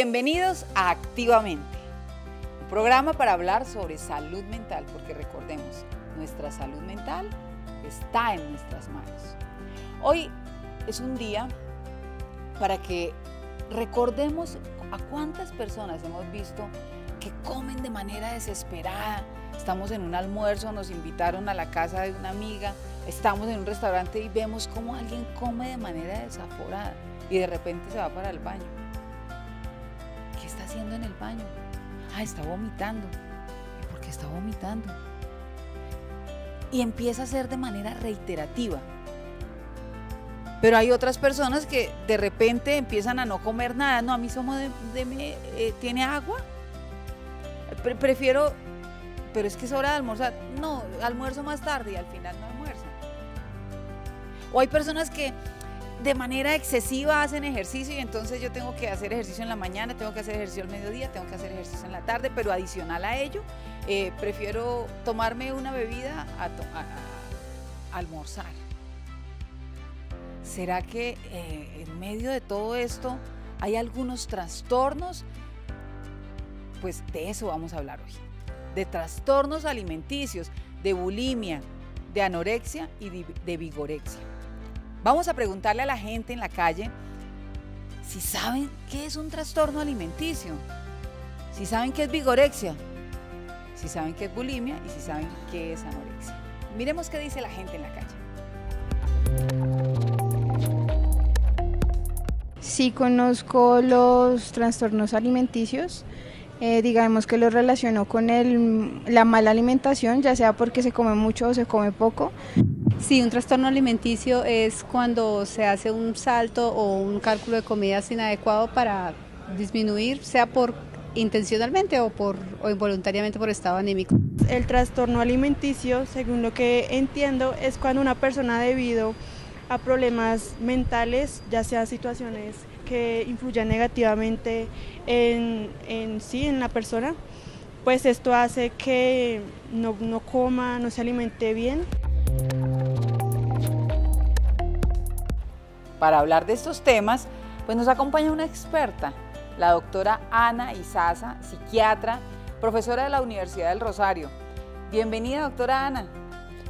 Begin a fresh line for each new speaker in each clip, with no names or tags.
Bienvenidos a Activamente, un programa para hablar sobre salud mental, porque recordemos, nuestra salud mental está en nuestras manos. Hoy es un día para que recordemos a cuántas personas hemos visto que comen de manera desesperada. Estamos en un almuerzo, nos invitaron a la casa de una amiga, estamos en un restaurante y vemos cómo alguien come de manera desaforada y de repente se va para el baño. ¿Qué está haciendo en el baño? Ah, está vomitando. ¿Y por qué está vomitando? Y empieza a hacer de manera reiterativa. Pero hay otras personas que de repente empiezan a no comer nada. No, a mí ¿tiene agua? Prefiero, pero es que es hora de almorzar. No, almuerzo más tarde y al final no almuerzan. O hay personas que de manera excesiva hacen ejercicio y entonces yo tengo que hacer ejercicio en la mañana, tengo que hacer ejercicio al mediodía, tengo que hacer ejercicio en la tarde, pero adicional a ello, prefiero tomarme una bebida a almorzar. ¿Será que en medio de todo esto hay algunos trastornos? Pues de eso vamos a hablar hoy, de trastornos alimenticios, de bulimia, de anorexia y de vigorexia. Vamos a preguntarle a la gente en la calle si saben qué es un trastorno alimenticio, si saben qué es vigorexia, si saben qué es bulimia y si saben qué es anorexia. Miremos qué dice la gente en la calle.
Sí conozco los trastornos alimenticios, digamos que los relaciono con la mala alimentación, ya sea porque se come mucho o se come poco.
Sí, un trastorno alimenticio es cuando se hace un salto o un cálculo de comidas inadecuado para disminuir, sea por intencionalmente o involuntariamente por estado anímico.
El trastorno alimenticio, según lo que entiendo, es cuando una persona debido a problemas mentales, ya sea situaciones que influyan negativamente en la persona, pues esto hace que no coma, no se alimente bien.
Para hablar de estos temas, pues nos acompaña una experta, la doctora Ana Izaza, psiquiatra, profesora de la Universidad del Rosario. Bienvenida, doctora Ana.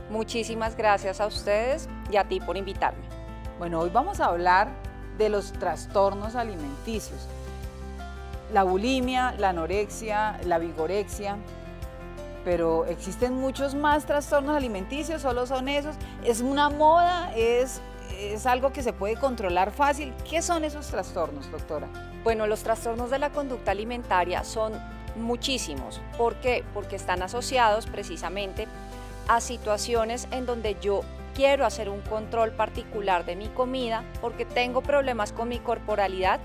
Muchísimas gracias a ustedes y a ti por invitarme.
Bueno, hoy vamos a hablar de los trastornos alimenticios. La bulimia, la anorexia, la vigorexia, pero existen muchos más trastornos alimenticios, solo son esos. ¿Es una moda? ¿Es algo que se puede controlar fácil? ¿Qué son esos trastornos, doctora?
Bueno, los trastornos de la conducta alimentaria son muchísimos. ¿Por qué? Porque están asociados precisamente a situaciones en donde yo quiero hacer un control particular de mi comida porque tengo problemas con mi corporalidad,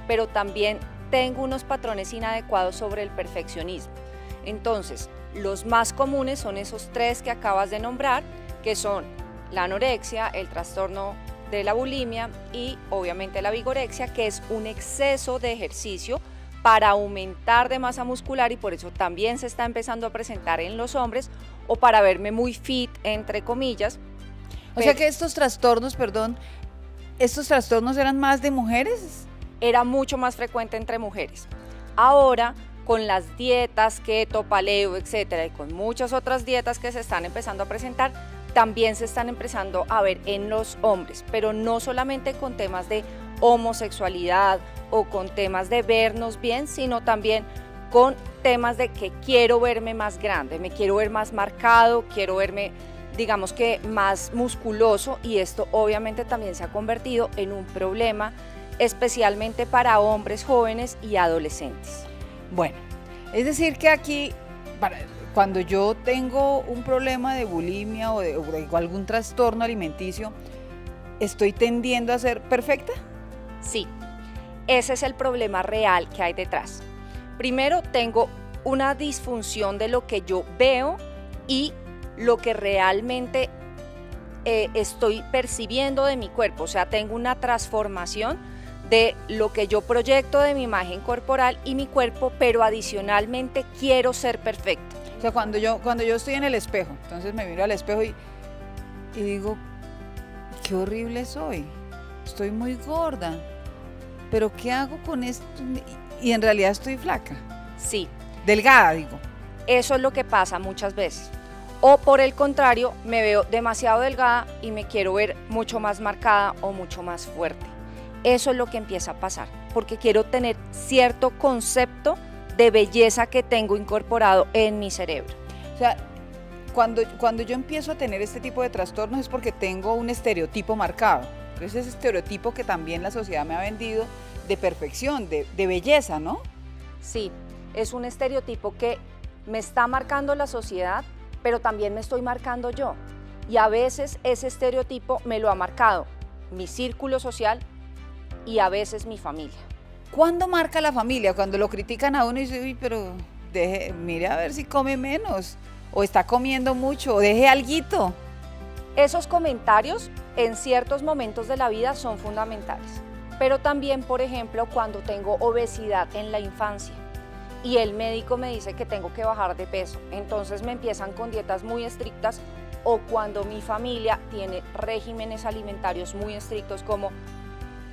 pero también tengo unos patrones inadecuados sobre el perfeccionismo. Entonces, los más comunes son esos tres que acabas de nombrar, que son la anorexia, el trastorno de la bulimia y obviamente la vigorexia, que es un exceso de ejercicio para aumentar de masa muscular y por eso también se está empezando a presentar en los hombres o para verme muy fit, entre comillas.
O sea que estos trastornos eran más de mujeres.
Era mucho más frecuente entre mujeres. Ahora, con las dietas keto, paleo, etcétera, y con muchas otras dietas que se están empezando a presentar, también se están empezando a ver en los hombres, pero no solamente con temas de homosexualidad o con temas de vernos bien, sino también con temas de que quiero verme más grande, me quiero ver más marcado, quiero verme, digamos que más musculoso, y esto obviamente también se ha convertido en un problema, especialmente para hombres jóvenes y adolescentes.
Bueno, es decir que aquí, cuando yo tengo un problema de bulimia o de algún trastorno alimenticio, ¿estoy tendiendo a ser perfecta?
Sí, ese es el problema real que hay detrás. Primero, tengo una disfunción de lo que yo veo y lo que realmente estoy percibiendo de mi cuerpo, o sea, tengo una transformación de lo que yo proyecto de mi imagen corporal y mi cuerpo, pero adicionalmente quiero ser perfecto.
O sea, cuando yo estoy en el espejo, entonces me miro al espejo y digo, qué horrible soy, estoy muy gorda, pero ¿qué hago con esto? y en realidad estoy flaca.
Sí.
Delgada, digo.
Eso es lo que pasa muchas veces. O por el contrario, me veo demasiado delgada y me quiero ver mucho más marcada o mucho más fuerte. Eso es lo que empieza a pasar, porque quiero tener cierto concepto de belleza que tengo incorporado en mi cerebro.
O sea, cuando yo empiezo a tener este tipo de trastornos es porque tengo un estereotipo marcado. Entonces ese estereotipo que también la sociedad me ha vendido de perfección, de belleza, ¿no?
Sí, es un estereotipo que me está marcando la sociedad, pero también me estoy marcando yo. Y a veces ese estereotipo me lo ha marcado mi círculo social y a veces mi familia.
¿Cuándo marca la familia? Cuando lo critican a uno y dice, uy, pero mire a ver si come menos, o está comiendo mucho, o deje alguito.
Esos comentarios en ciertos momentos de la vida son fundamentales, pero también, por ejemplo, cuando tengo obesidad en la infancia y el médico me dice que tengo que bajar de peso, entonces me empiezan con dietas muy estrictas, o cuando mi familia tiene regímenes alimentarios muy estrictos como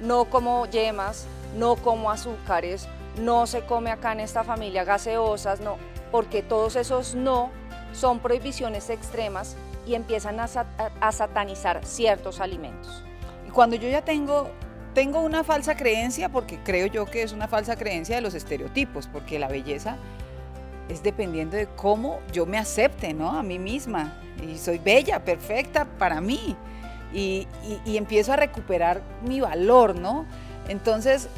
no como yemas, no como azúcares, no se come acá en esta familia gaseosas, no, porque todos esos no son prohibiciones extremas y empiezan a satanizar ciertos alimentos.
Y cuando yo ya tengo una falsa creencia, porque creo yo que es una falsa creencia de los estereotipos, porque la belleza es dependiendo de cómo yo me acepte, ¿no? A mí misma, y soy bella, perfecta para mí, y empiezo a recuperar mi valor, ¿no? Entonces,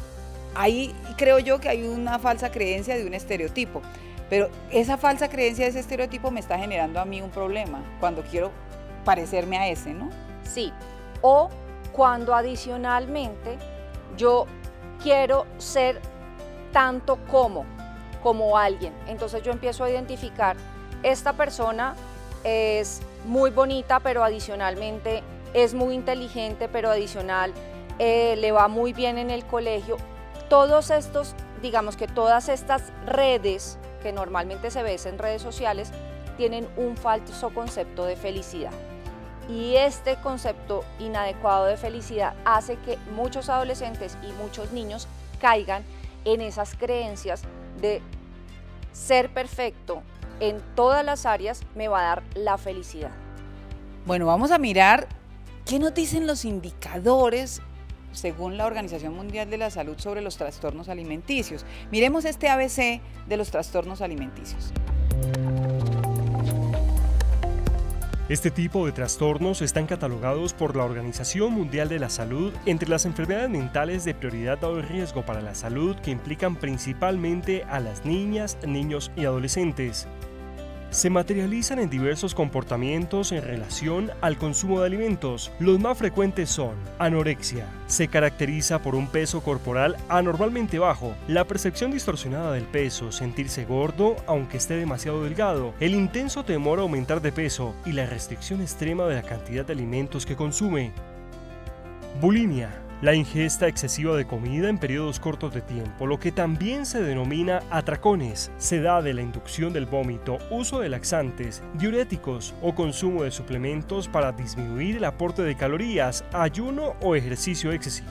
ahí creo yo que hay una falsa creencia de un estereotipo, pero esa falsa creencia de ese estereotipo me está generando a mí un problema cuando quiero parecerme a ese, ¿no?
Sí, o cuando adicionalmente yo quiero ser tanto como alguien, entonces yo empiezo a identificar, esta persona es muy bonita, pero adicionalmente es muy inteligente, pero adicional le va muy bien en el colegio. Todos estos, digamos que todas estas redes que normalmente se ven en redes sociales tienen un falso concepto de felicidad. Y este concepto inadecuado de felicidad hace que muchos adolescentes y muchos niños caigan en esas creencias de ser perfecto en todas las áreas me va a dar la felicidad.
Bueno, vamos a mirar qué nos dicen los indicadores según la Organización Mundial de la Salud sobre los trastornos alimenticios. Miremos este ABC de los trastornos alimenticios.
Este tipo de trastornos están catalogados por la Organización Mundial de la Salud entre las enfermedades mentales de prioridad o de riesgo para la salud que implican principalmente a las niñas, niños y adolescentes. Se materializan en diversos comportamientos en relación al consumo de alimentos. Los más frecuentes son anorexia. Se caracteriza por un peso corporal anormalmente bajo, la percepción distorsionada del peso, sentirse gordo aunque esté demasiado delgado, el intenso temor a aumentar de peso y la restricción extrema de la cantidad de alimentos que consume. Bulimia. La ingesta excesiva de comida en periodos cortos de tiempo, lo que también se denomina atracones, se da de la inducción del vómito, uso de laxantes, diuréticos o consumo de suplementos para disminuir el aporte de calorías, ayuno o ejercicio excesivo.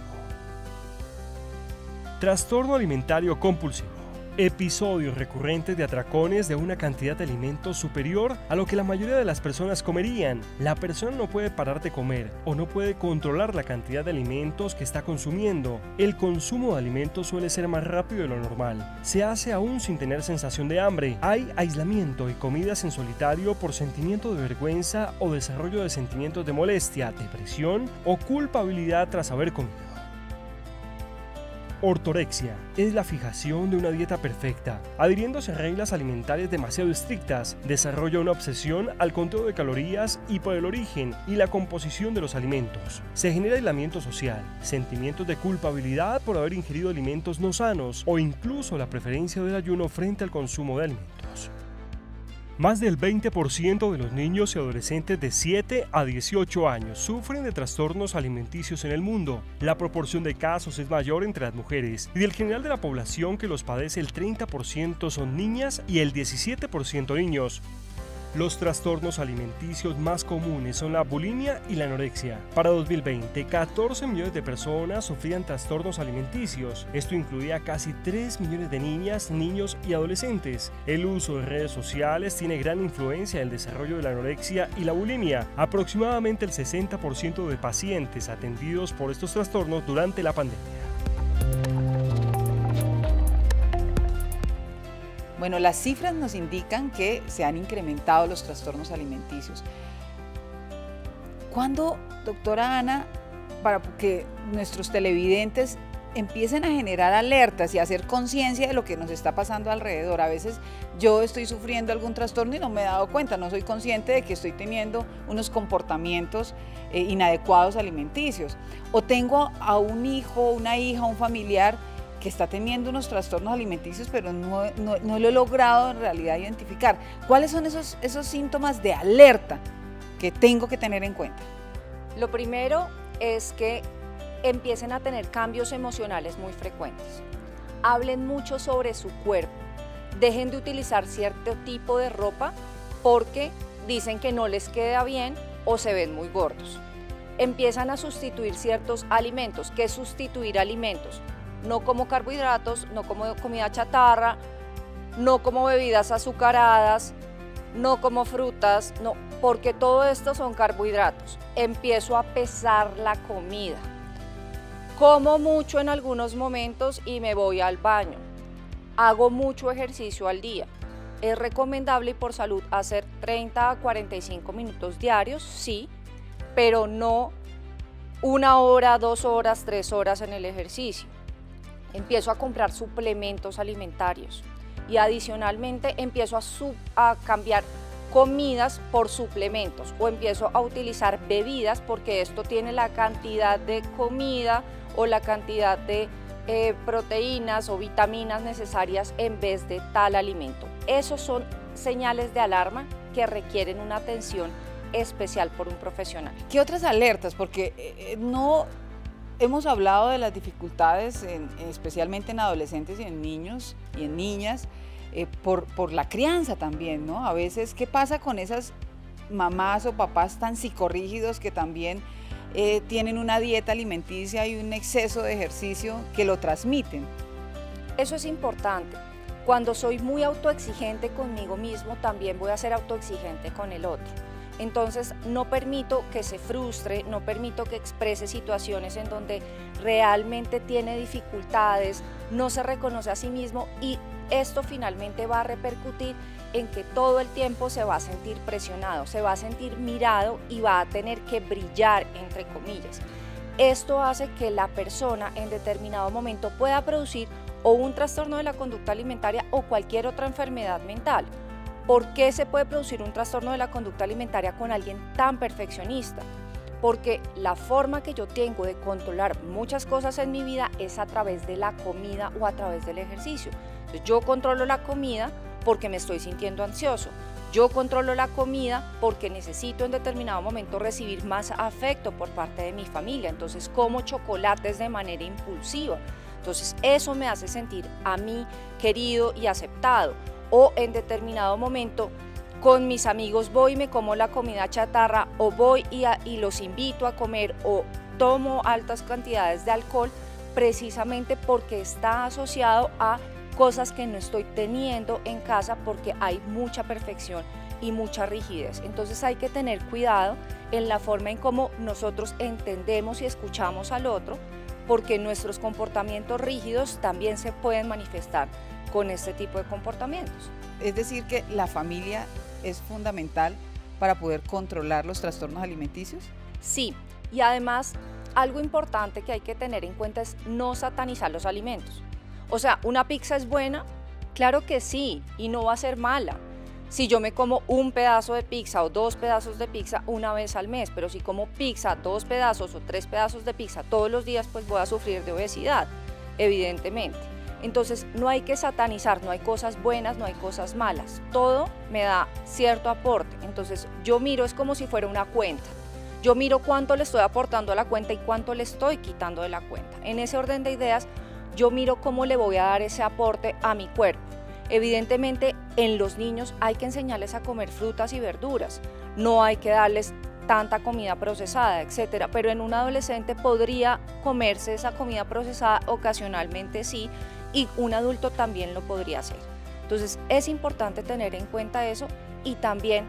Trastorno alimentario compulsivo. Episodios recurrentes de atracones de una cantidad de alimentos superior a lo que la mayoría de las personas comerían. La persona no puede parar de comer o no puede controlar la cantidad de alimentos que está consumiendo. El consumo de alimentos suele ser más rápido de lo normal. Se hace aún sin tener sensación de hambre. Hay aislamiento y comidas en solitario por sentimiento de vergüenza o desarrollo de sentimientos de molestia, depresión o culpabilidad tras haber comido. Ortorexia es la fijación de una dieta perfecta, adhiriéndose a reglas alimentarias demasiado estrictas, desarrolla una obsesión al conteo de calorías y por el origen y la composición de los alimentos. Se genera aislamiento social, sentimientos de culpabilidad por haber ingerido alimentos no sanos o incluso la preferencia del ayuno frente al consumo de alimentos. Más del 20% de los niños y adolescentes de 7 a 18 años sufren de trastornos alimenticios en el mundo. La proporción de casos es mayor entre las mujeres y del general de la población que los padece el 30% son niñas y el 17% niños. Los trastornos alimenticios más comunes son la bulimia y la anorexia. Para 2020, 14 millones de personas sufrían trastornos alimenticios. Esto incluía casi 3 millones de niñas, niños y adolescentes. El uso de redes sociales tiene gran influencia en el desarrollo de la anorexia y la bulimia. Aproximadamente el 60% de pacientes atendidos por estos trastornos durante la pandemia.
Bueno, las cifras nos indican que se han incrementado los trastornos alimenticios. ¿Cuándo, doctora Ana, para que nuestros televidentes empiecen a generar alertas y a hacer conciencia de lo que nos está pasando alrededor? A veces yo estoy sufriendo algún trastorno y no me he dado cuenta, no soy consciente de que estoy teniendo unos comportamientos inadecuados alimenticios. O tengo a un hijo, una hija, un familiar que está teniendo unos trastornos alimenticios, pero no lo he logrado en realidad identificar. ¿Cuáles son esos síntomas de alerta que tengo que tener en cuenta?
Lo primero es que empiecen a tener cambios emocionales muy frecuentes. Hablen mucho sobre su cuerpo. Dejen de utilizar cierto tipo de ropa porque dicen que no les queda bien o se ven muy gordos. Empiezan a sustituir ciertos alimentos. ¿Qué es sustituir alimentos? No como carbohidratos, no como comida chatarra, no como bebidas azucaradas, no como frutas, no, porque todo esto son carbohidratos. Empiezo a pesar la comida. Como mucho en algunos momentos y me voy al baño. Hago mucho ejercicio al día. Es recomendable y por salud hacer 30 a 45 minutos diarios, sí, pero no 1 hora, 2 horas, 3 horas en el ejercicio. Empiezo a comprar suplementos alimentarios y adicionalmente empiezo a cambiar comidas por suplementos o empiezo a utilizar bebidas porque esto tiene la cantidad de comida o la cantidad de proteínas o vitaminas necesarias en vez de tal alimento. Esos son señales de alarma que requieren una atención especial por un profesional.
¿Qué otras alertas? Porque no hemos hablado de las dificultades, especialmente en adolescentes y en niños y en niñas, por la crianza también, ¿no? A veces, ¿qué pasa con esas mamás o papás tan psicorrígidos que también tienen una dieta alimenticia y un exceso de ejercicio que lo transmiten?
Eso es importante. Cuando soy muy autoexigente conmigo mismo, también voy a ser autoexigente con el otro. Entonces no permito que se frustre, no permito que exprese situaciones en donde realmente tiene dificultades, no se reconoce a sí mismo y esto finalmente va a repercutir en que todo el tiempo se va a sentir presionado, se va a sentir mirado y va a tener que brillar, entre comillas. Esto hace que la persona en determinado momento pueda producir o un trastorno de la conducta alimentaria o cualquier otra enfermedad mental. ¿Por qué se puede producir un trastorno de la conducta alimentaria con alguien tan perfeccionista? Porque la forma que yo tengo de controlar muchas cosas en mi vida es a través de la comida o a través del ejercicio. Entonces, yo controlo la comida porque me estoy sintiendo ansioso. Yo controlo la comida porque necesito en determinado momento recibir más afecto por parte de mi familia. Entonces como chocolates de manera impulsiva. Entonces eso me hace sentir a mí querido y aceptado. O en determinado momento con mis amigos voy y me como la comida chatarra o voy y los invito a comer o tomo altas cantidades de alcohol precisamente porque está asociado a cosas que no estoy teniendo en casa porque hay mucha perfección y mucha rigidez. Entonces hay que tener cuidado en la forma en cómo nosotros entendemos y escuchamos al otro porque nuestros comportamientos rígidos también se pueden manifestar con este tipo de comportamientos.
Es decir, que la familia es fundamental para poder controlar los trastornos alimenticios.
Sí, y además algo importante que hay que tener en cuenta es no satanizar los alimentos. O sea, ¿una pizza es buena? Claro que sí, y no va a ser mala. Si yo me como un pedazo de pizza o 2 pedazos de pizza una vez al mes, pero si como pizza 2 pedazos o 3 pedazos de pizza todos los días, pues voy a sufrir de obesidad, evidentemente. Entonces no hay que satanizar, no hay cosas buenas, no hay cosas malas. Todo me da cierto aporte. Entonces yo miro, es como si fuera una cuenta. Yo miro cuánto le estoy aportando a la cuenta y cuánto le estoy quitando de la cuenta. En ese orden de ideas, yo miro cómo le voy a dar ese aporte a mi cuerpo. Evidentemente, en los niños hay que enseñarles a comer frutas y verduras, no hay que darles tanta comida procesada, etcétera, pero en un adolescente podría comerse esa comida procesada ocasionalmente, sí, y un adulto también lo podría hacer. Entonces es importante tener en cuenta eso, y también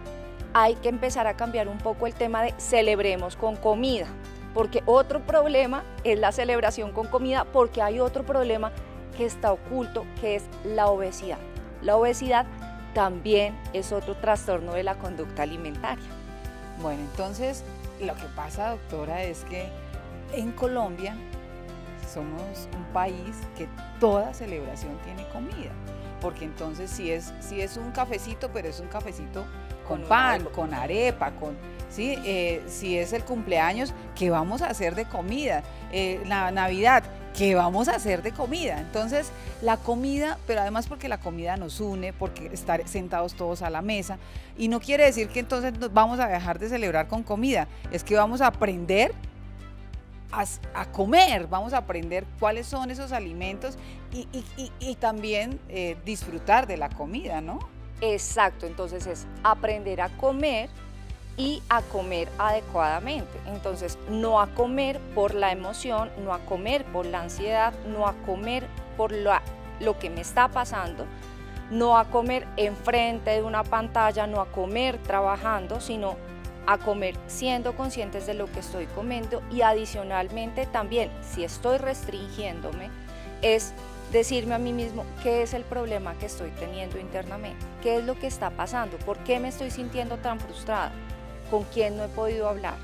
hay que empezar a cambiar un poco el tema de celebremos con comida, porque otro problema es la celebración con comida, porque hay otro problema que está oculto, que es la obesidad. La obesidad también es otro trastorno de la conducta alimentaria.
Bueno, entonces lo que pasa, doctora, es que en Colombia somos un país que toda celebración tiene comida, porque entonces si es un cafecito, pero es un cafecito con pan, con arepa, ¿sí? Si es el cumpleaños, ¿qué vamos a hacer de comida? La Navidad, ¿qué vamos a hacer de comida? Entonces, la comida, pero además porque la comida nos une, porque estar sentados todos a la mesa, y no quiere decir que entonces nos vamos a dejar de celebrar con comida, es que vamos a aprender a comer, vamos a aprender cuáles son esos alimentos y también disfrutar de la comida, ¿no?
Exacto, entonces es aprender a comer y a comer adecuadamente. Entonces, no a comer por la emoción, no a comer por la ansiedad, no a comer por lo que me está pasando, no a comer enfrente de una pantalla, no a comer trabajando, sino a comer siendo conscientes de lo que estoy comiendo, y adicionalmente también, si estoy restringiéndome, es decirme a mí mismo qué es el problema que estoy teniendo internamente, qué es lo que está pasando, por qué me estoy sintiendo tan frustrada, con quién no he podido hablar,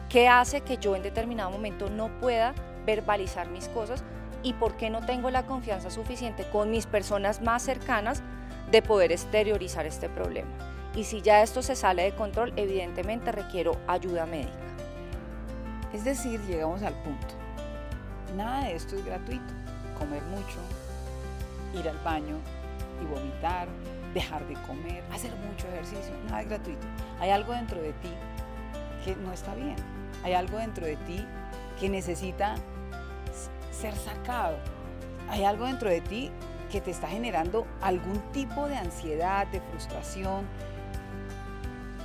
qué hace que yo en determinado momento no pueda verbalizar mis cosas, y por qué no tengo la confianza suficiente con mis personas más cercanas de poder exteriorizar este problema. Y si ya esto se sale de control, evidentemente requiero ayuda médica.
Es decir, llegamos al punto, nada de esto es gratuito. Comer mucho, ir al baño y vomitar, dejar de comer, hacer mucho ejercicio, nada es gratuito. Hay algo dentro de ti que no está bien, hay algo dentro de ti que necesita ser sacado, hay algo dentro de ti que te está generando algún tipo de ansiedad, de frustración,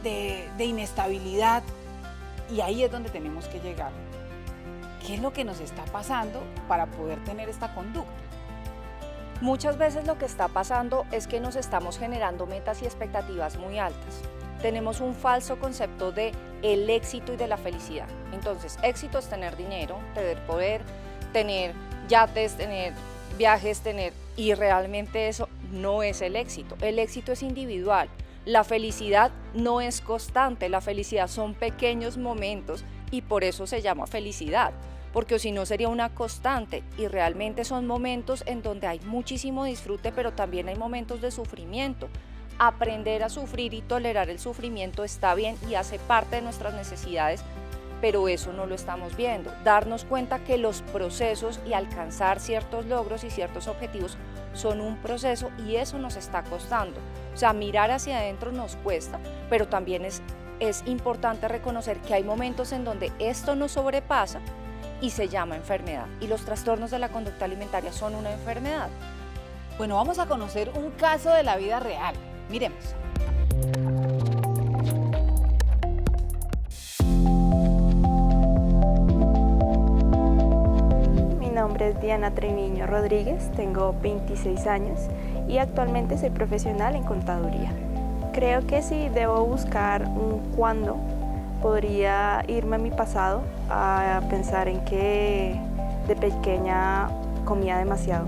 de inestabilidad, y ahí es donde tenemos que llegar. ¿Qué es lo que nos está pasando para poder tener esta conducta?
Muchas veces lo que está pasando es que nos estamos generando metas y expectativas muy altas. Tenemos un falso concepto de el éxito y de la felicidad. Entonces, éxito es tener dinero, tener poder, tener yates, tener viajes, y realmente eso no es el éxito. El éxito es individual. La felicidad no es constante, la felicidad son pequeños momentos, y por eso se llama felicidad, porque si no sería una constante, y realmente son momentos en donde hay muchísimo disfrute, pero también hay momentos de sufrimiento. Aprender a sufrir y tolerar el sufrimiento está bien y hace parte de nuestras necesidades, pero eso no lo estamos viendo. Darnos cuenta que los procesos y alcanzar ciertos logros y ciertos objetivos son un proceso, y eso nos está costando. O sea, mirar hacia adentro nos cuesta, pero también es importante reconocer que hay momentos en donde esto nos sobrepasa y se llama enfermedad, y los trastornos de la conducta alimentaria son una enfermedad.
Bueno, vamos a conocer un caso de la vida real. Miremos.
Mi nombre es Diana Treviño Rodríguez, tengo 26 años y actualmente soy profesional en contaduría. Creo que si debo buscar un cuándo, podría irme a mi pasado a pensar en que de pequeña comía demasiado.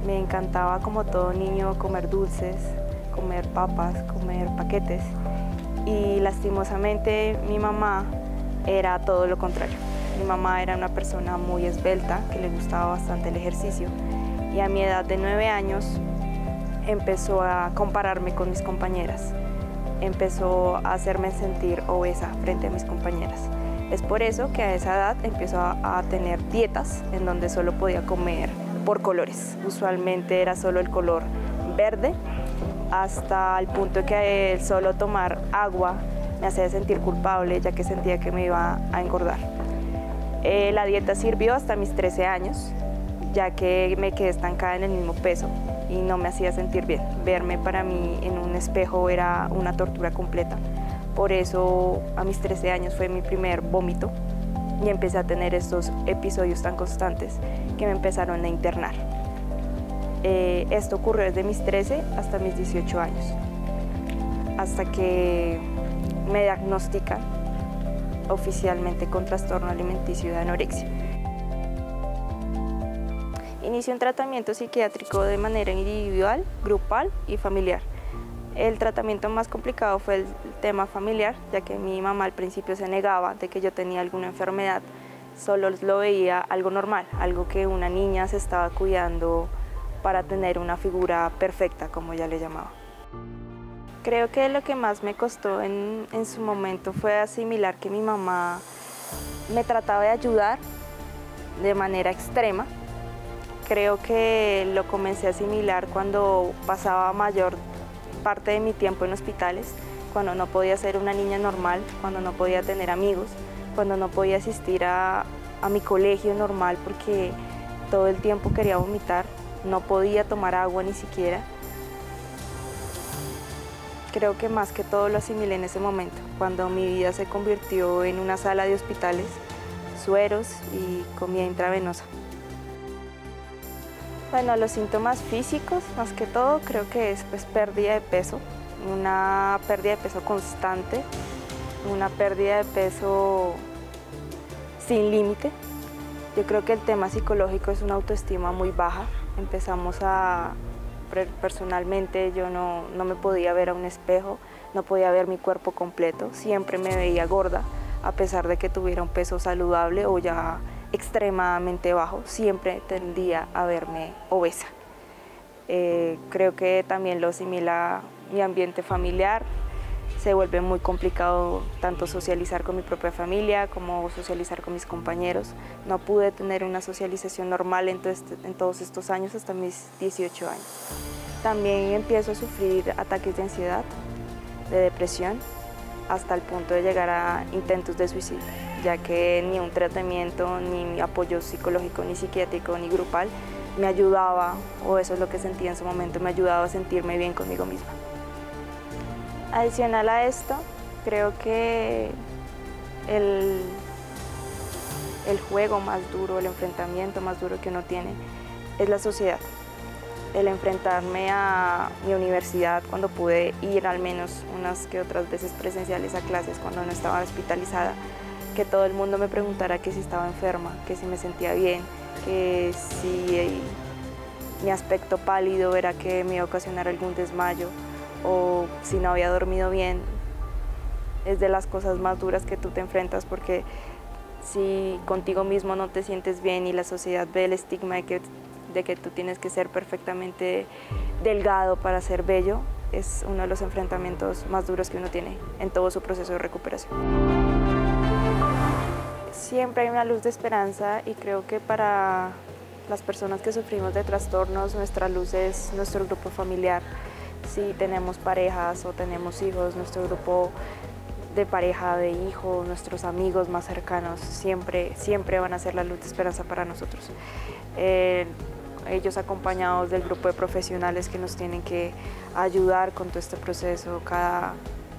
Me encantaba, como todo niño, comer dulces, comer papas, comer paquetes, y lastimosamente mi mamá era todo lo contrario. Mi mamá era una persona muy esbelta, que le gustaba bastante el ejercicio, y a mi edad de 9 años empezó a compararme con mis compañeras. Empezó a hacerme sentir obesa frente a mis compañeras. Es por eso que a esa edad empezó a tener dietas en donde solo podía comer por colores. Usualmente era solo el color verde, hasta el punto que el solo tomar agua me hacía sentir culpable, ya que sentía que me iba a engordar. La dieta sirvió hasta mis 13 años, ya que me quedé estancada en el mismo peso. y no me hacía sentir bien. Verme para mí en un espejo era una tortura completa. Por eso a mis 13 años fue mi primer vómito y empecé a tener estos episodios tan constantes que me empezaron a internar. Esto ocurrió desde mis 13 hasta mis 18 años, hasta que me diagnostican oficialmente con trastorno alimenticio de anorexia. Inicié un tratamiento psiquiátrico de manera individual, grupal y familiar. El tratamiento más complicado fue el tema familiar, ya que mi mamá al principio se negaba de que yo tenía alguna enfermedad, solo lo veía algo normal, algo que una niña se estaba cuidando para tener una figura perfecta, como ella le llamaba. Creo que lo que más me costó en su momento fue asimilar que mi mamá me trataba de ayudar de manera extrema. Creo que lo comencé a asimilar cuando pasaba mayor parte de mi tiempo en hospitales, cuando no podía ser una niña normal, cuando no podía tener amigos, cuando no podía asistir a mi colegio normal porque todo el tiempo quería vomitar, no podía tomar agua ni siquiera. Creo que más que todo lo asimilé en ese momento, cuando mi vida se convirtió en una sala de hospitales, sueros y comida intravenosa. Bueno, los síntomas físicos, más que todo, creo que es pérdida de peso, una pérdida de peso constante, una pérdida de peso sin límite. Yo creo que el tema psicológico es una autoestima muy baja. Personalmente yo no me podía ver a un espejo, no podía ver mi cuerpo completo, siempre me veía gorda, a pesar de que tuviera un peso saludable o ya extremadamente bajo, siempre tendía a verme obesa. Creo que también lo asimila mi ambiente familiar, se vuelve muy complicado tanto socializar con mi propia familia como socializar con mis compañeros. No pude tener una socialización normal en todos estos años hasta mis 18 años. También empiezo a sufrir ataques de ansiedad, de depresión, hasta el punto de llegar a intentos de suicidio, ya que ni un tratamiento, ni apoyo psicológico, ni psiquiátrico, ni grupal me ayudaba, o eso es lo que sentía en su momento, me ayudaba a sentirme bien conmigo misma. Adicional a esto, creo que el juego más duro, el enfrentamiento más duro que uno tiene es la sociedad. El enfrentarme a mi universidad cuando pude ir al menos unas que otras veces presenciales a clases cuando no estaba hospitalizada, que todo el mundo me preguntara que si estaba enferma, que si me sentía bien, que si mi aspecto pálido era que me iba a ocasionar algún desmayo o si no había dormido bien. Es de las cosas más duras que tú te enfrentas, porque si contigo mismo no te sientes bien y la sociedad ve el estigma de que tú tienes que ser perfectamente delgado para ser bello, es uno de los enfrentamientos más duros que uno tiene en todo su proceso de recuperación. Siempre hay una luz de esperanza y creo que para las personas que sufrimos de trastornos, nuestra luz es nuestro grupo familiar. Si tenemos parejas o tenemos hijos, nuestro grupo de pareja, de hijos, nuestros amigos más cercanos, siempre van a ser la luz de esperanza para nosotros. Ellos acompañados del grupo de profesionales que nos tienen que ayudar con todo este proceso, cada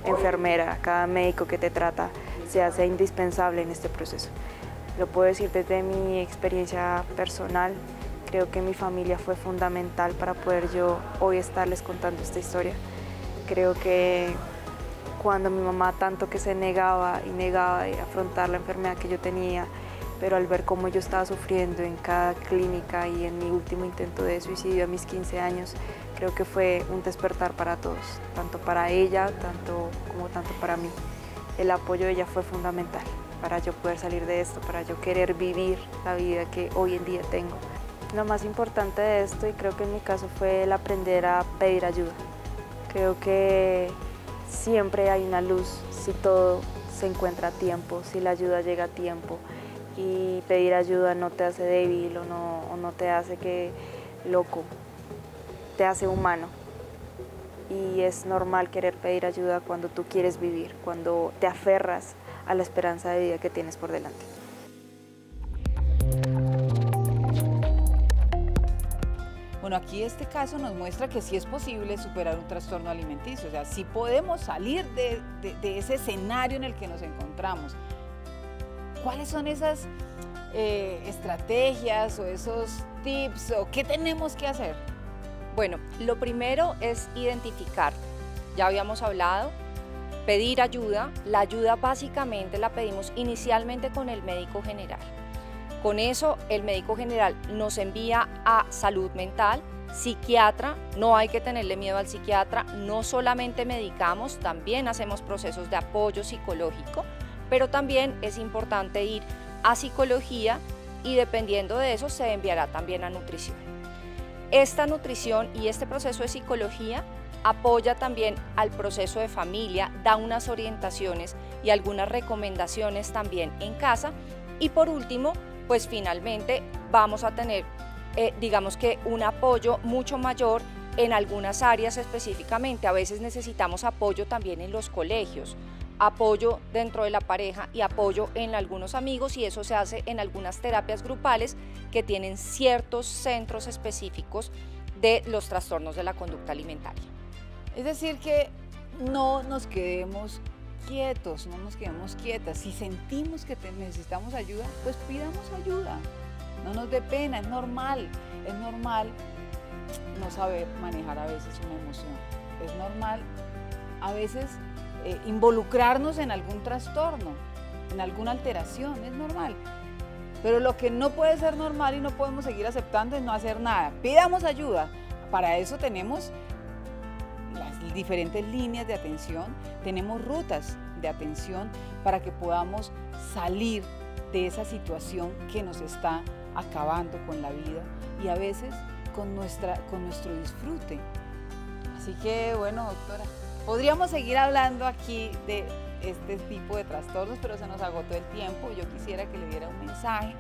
enfermera, cada médico que te trata, se hace indispensable en este proceso. Lo puedo decir desde mi experiencia personal. Creo que mi familia fue fundamental para poder yo hoy estarles contando esta historia. Creo que cuando mi mamá tanto que se negaba y negaba de afrontar la enfermedad que yo tenía, pero al ver cómo yo estaba sufriendo en cada clínica y en mi último intento de suicidio a mis 15 años, creo que fue un despertar para todos, tanto para ella como para mí. El apoyo de ella fue fundamental para yo poder salir de esto, para yo querer vivir la vida que hoy en día tengo. Lo más importante de esto, y creo que en mi caso, fue el aprender a pedir ayuda. Creo que siempre hay una luz si todo se encuentra a tiempo, si la ayuda llega a tiempo. Y pedir ayuda no te hace débil o no te hace loco, te hace humano. Y es normal querer pedir ayuda cuando tú quieres vivir, cuando te aferras a la esperanza de vida que tienes por delante.
Bueno, aquí este caso nos muestra que sí es posible superar un trastorno alimenticio, o sea, sí podemos salir de ese escenario en el que nos encontramos. ¿Cuáles son esas estrategias o esos tips o qué tenemos que hacer?
Bueno, lo primero es identificar, ya habíamos hablado, pedir ayuda. La ayuda básicamente la pedimos inicialmente con el médico general. Con eso el médico general nos envía a salud mental, psiquiatra, no hay que tenerle miedo al psiquiatra, no solamente medicamos, también hacemos procesos de apoyo psicológico, pero también es importante ir a psicología y dependiendo de eso se enviará también a nutrición. Esta nutrición y este proceso de psicología apoya también al proceso de familia, da unas orientaciones y algunas recomendaciones también en casa y por último, pues finalmente vamos a tener, digamos que un apoyo mucho mayor en algunas áreas específicamente. A veces necesitamos apoyo también en los colegios, apoyo dentro de la pareja y apoyo en algunos amigos y eso se hace en algunas terapias grupales que tienen ciertos centros específicos de los trastornos de la conducta alimentaria.
Es decir que no nos quedemos quietos, no nos quedemos quietas. Si sentimos que necesitamos ayuda, pues pidamos ayuda. No nos dé pena, es normal no saber manejar a veces una emoción. Es normal a veces involucrarnos en algún trastorno, en alguna alteración, es normal. Pero lo que no puede ser normal y no podemos seguir aceptando es no hacer nada. Pidamos ayuda. Para eso tenemos las diferentes líneas de atención, tenemos rutas de atención para que podamos salir de esa situación que nos está acabando con la vida y a veces con nuestro disfrute. Así que bueno, doctora, podríamos seguir hablando aquí de este tipo de trastornos, pero se nos agotó el tiempo. Yo quisiera que le diera un mensaje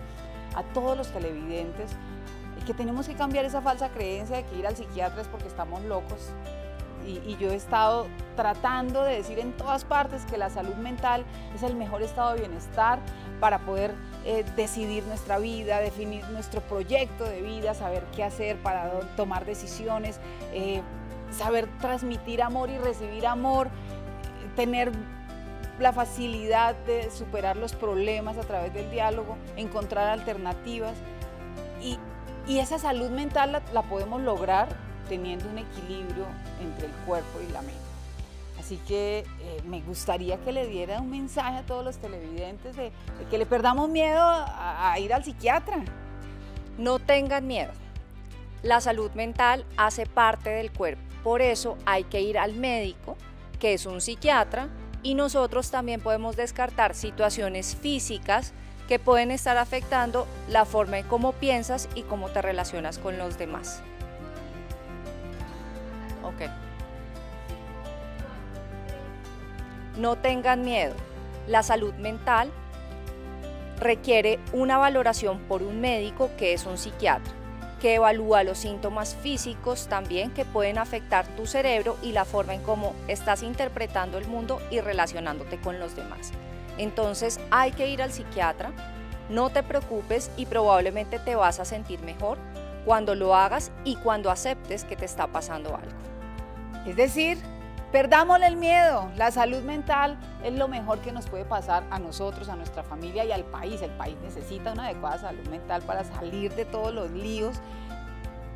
a todos los televidentes que tenemos que cambiar esa falsa creencia de que ir al psiquiatra es porque estamos locos. Y yo he estado tratando de decir en todas partes que la salud mental es el mejor estado de bienestar para poder decidir nuestra vida, definir nuestro proyecto de vida, saber qué hacer para tomar decisiones, saber transmitir amor y recibir amor, tener la facilidad de superar los problemas a través del diálogo, encontrar alternativas y esa salud mental la podemos lograr teniendo un equilibrio entre el cuerpo y la mente. Así que me gustaría que le diera un mensaje a todos los televidentes de que le perdamos miedo a ir al psiquiatra.
No tengan miedo. La salud mental hace parte del cuerpo. Por eso hay que ir al médico, que es un psiquiatra, y nosotros también podemos descartar situaciones físicas que pueden estar afectando la forma en cómo piensas y cómo te relacionas con los demás. Ok. No tengan miedo. La salud mental requiere una valoración por un médico que es un psiquiatra, que evalúa los síntomas físicos también que pueden afectar tu cerebro y la forma en cómo estás interpretando el mundo y relacionándote con los demás. Entonces hay que ir al psiquiatra, no te preocupes y probablemente te vas a sentir mejor cuando lo hagas y cuando aceptes que te está pasando algo.
Es decir, perdámosle el miedo. La salud mental es lo mejor que nos puede pasar a nosotros, a nuestra familia y al país. El país necesita una adecuada salud mental para salir de todos los líos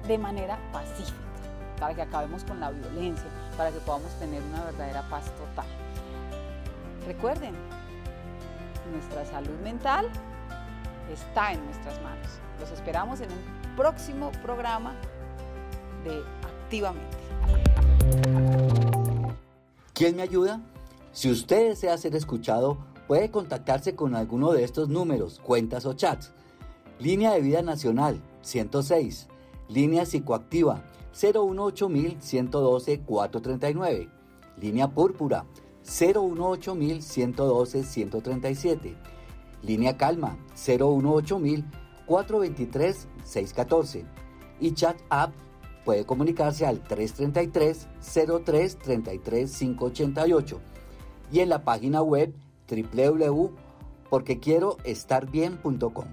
de manera pacífica, para que acabemos con la violencia, para que podamos tener una verdadera paz total. Recuerden, nuestra salud mental está en nuestras manos. Los esperamos en un próximo programa de Activamente.
¿Quién me ayuda? Si usted desea ser escuchado, puede contactarse con alguno de estos números, cuentas o chats. Línea de Vida Nacional, 106. Línea Psicoactiva, 018-112-439. Línea Púrpura, 018-112-137. Línea Calma, 018-423-614. Y chat app puede comunicarse al 333-03-33-588 y en la página web www.porquequieroestarbien.com.